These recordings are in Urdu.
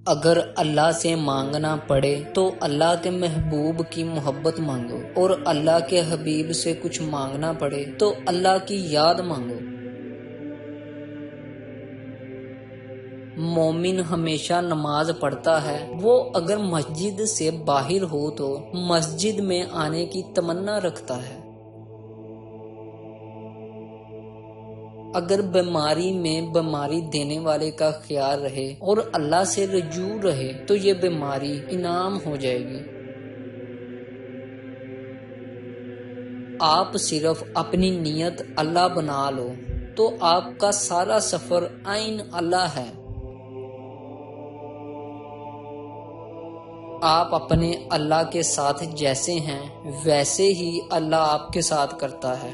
اگر اللہ سے مانگنا پڑے تو اللہ کے محبوب کی محبت مانگو، اور اللہ کے حبیب سے کچھ مانگنا پڑے تو اللہ کی یاد مانگو۔ مومن ہمیشہ نماز پڑھتا ہے، وہ اگر مسجد سے باہر ہو تو مسجد میں آنے کی تمنا رکھتا ہے۔ اگر بیماری میں بیماری دینے والے کا خیال رہے اور اللہ سے رجوع رہے تو یہ بیماری انعام ہو جائے گی۔ آپ صرف اپنی نیت اللہ بنا لو تو آپ کا سارا سفر عین اللہ ہے۔ آپ اپنے اللہ کے ساتھ جیسے ہیں ویسے ہی اللہ آپ کے ساتھ کرتا ہے۔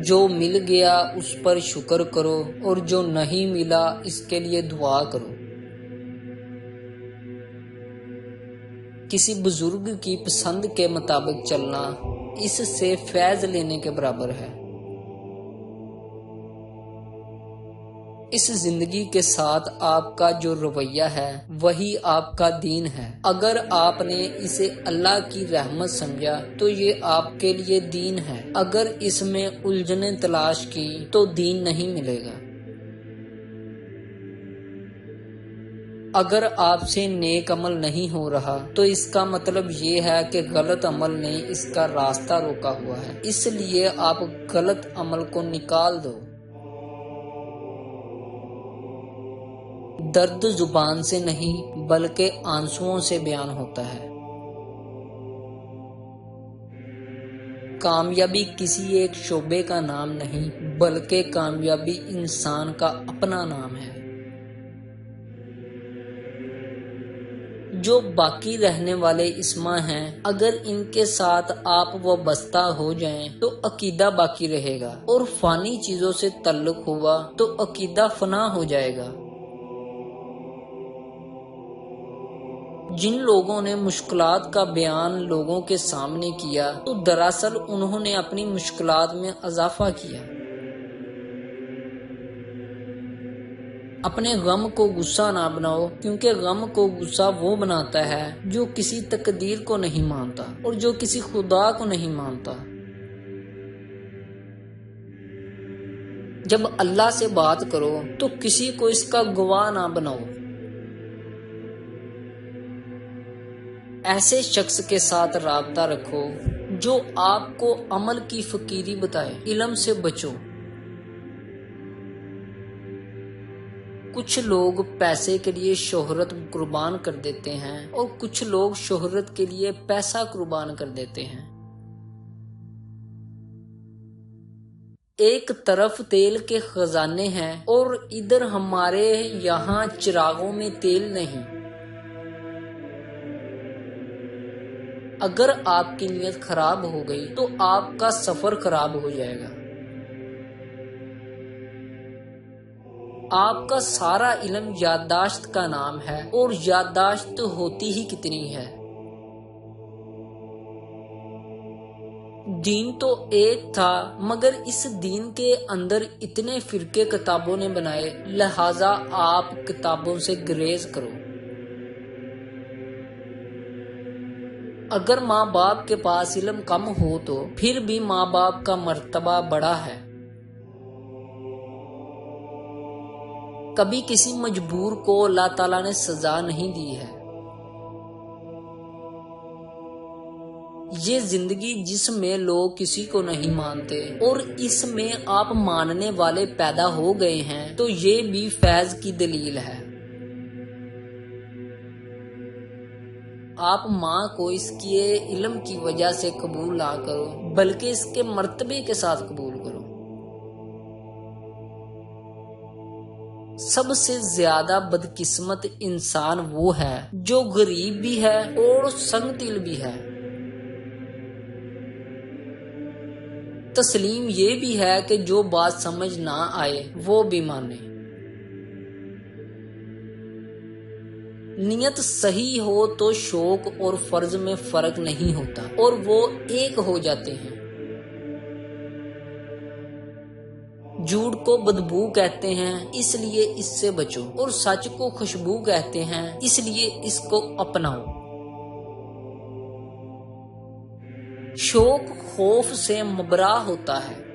جو مل گیا اس پر شکر کرو، اور جو نہیں ملا اس کے لیے دعا کرو۔ کسی بزرگ کی پسند کے مطابق چلنا اس سے فیض لینے کے برابر ہے۔ اس زندگی کے ساتھ آپ کا جو رویہ ہے وہی آپ کا دین ہے۔ اگر آپ نے اسے اللہ کی رحمت سمجھا تو یہ آپ کے لیے دین ہے، اگر اس میں الجھنیں تلاش کی تو دین نہیں ملے گا۔ اگر آپ سے نیک عمل نہیں ہو رہا تو اس کا مطلب یہ ہے کہ غلط عمل نے اس کا راستہ روکا ہوا ہے، اس لیے آپ غلط عمل کو نکال دو۔ درد زبان سے نہیں بلکہ آنسوؤں سے بیان ہوتا ہے۔ کامیابی کسی ایک شعبے کا نام نہیں بلکہ کامیابی انسان کا اپنا نام ہے۔ جو باقی رہنے والے اسما ہیں، اگر ان کے ساتھ آپ وابستہ ہو جائیں تو عقیدہ باقی رہے گا، اور فانی چیزوں سے تعلق ہوا تو عقیدہ فنا ہو جائے گا۔ جن لوگوں نے مشکلات کا بیان لوگوں کے سامنے کیا تو دراصل انہوں نے اپنی مشکلات میں اضافہ کیا۔ اپنے غم کو غصہ نہ بناؤ، کیونکہ غم کو غصہ وہ بناتا ہے جو کسی تقدیر کو نہیں مانتا اور جو کسی خدا کو نہیں مانتا۔ جب اللہ سے بات کرو تو کسی کو اس کا گواہ نہ بناؤ۔ ایسے شخص کے ساتھ رابطہ رکھو جو آپ کو عمل کی فقیری بتائے۔ علم سے بچو۔ کچھ لوگ پیسے کے لیے شہرت قربان کر دیتے ہیں اور کچھ لوگ شہرت کے لیے پیسہ قربان کر دیتے ہیں۔ ایک طرف تیل کے خزانے ہیں اور ادھر ہمارے یہاں چراغوں میں تیل نہیں۔ اگر آپ کی نیت خراب ہو گئی تو آپ کا سفر خراب ہو جائے گا۔ آپ کا سارا علم یادداشت کا نام ہے، اور یادداشت ہوتی ہی کتنی ہے۔ دین تو ایک تھا مگر اس دین کے اندر اتنے فرقے کتابوں نے بنائے، لہذا آپ کتابوں سے گریز کرو۔ اگر ماں باپ کے پاس علم کم ہو تو پھر بھی ماں باپ کا مرتبہ بڑا ہے۔ کبھی کسی مجبور کو اللہ تعالیٰ نے سزا نہیں دی ہے۔ یہ زندگی جس میں لوگ کسی کو نہیں مانتے اور اس میں آپ ماننے والے پیدا ہو گئے ہیں تو یہ بھی فیض کی دلیل ہے۔ آپ ماں کو اس کے علم کی وجہ سے قبول نہ کرو بلکہ اس کے مرتبے کے ساتھ قبول کرو۔ سب سے زیادہ بدقسمت انسان وہ ہے جو غریب بھی ہے اور سنگ دل بھی ہے۔ تسلیم یہ بھی ہے کہ جو بات سمجھ نہ آئے وہ بھی مانے۔ نیت صحیح ہو تو شوق اور فرض میں فرق نہیں ہوتا اور وہ ایک ہو جاتے ہیں۔ جھوٹ کو بدبو کہتے ہیں اس لیے اس سے بچو، اور سچ کو خوشبو کہتے ہیں اس لیے اس کو اپناؤ۔ شوق خوف سے مبرا ہوتا ہے۔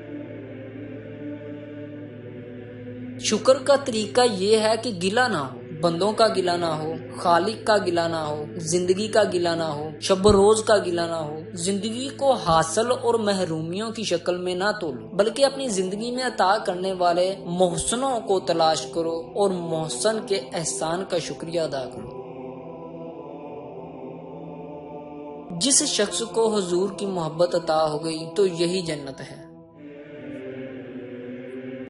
شکر کا طریقہ یہ ہے کہ گلہ نہ ہو، بندوں کا گلہ نہ ہو، خالق کا گلہ نہ ہو، زندگی کا گلہ نہ ہو، شب و روز کا گلہ نہ ہو۔ زندگی کو حاصل اور محرومیوں کی شکل میں نہ تولو، بلکہ اپنی زندگی میں عطا کرنے والے محسنوں کو تلاش کرو اور محسن کے احسان کا شکریہ ادا کرو۔ جس شخص کو حضور کی محبت عطا ہو گئی تو یہی جنت ہے۔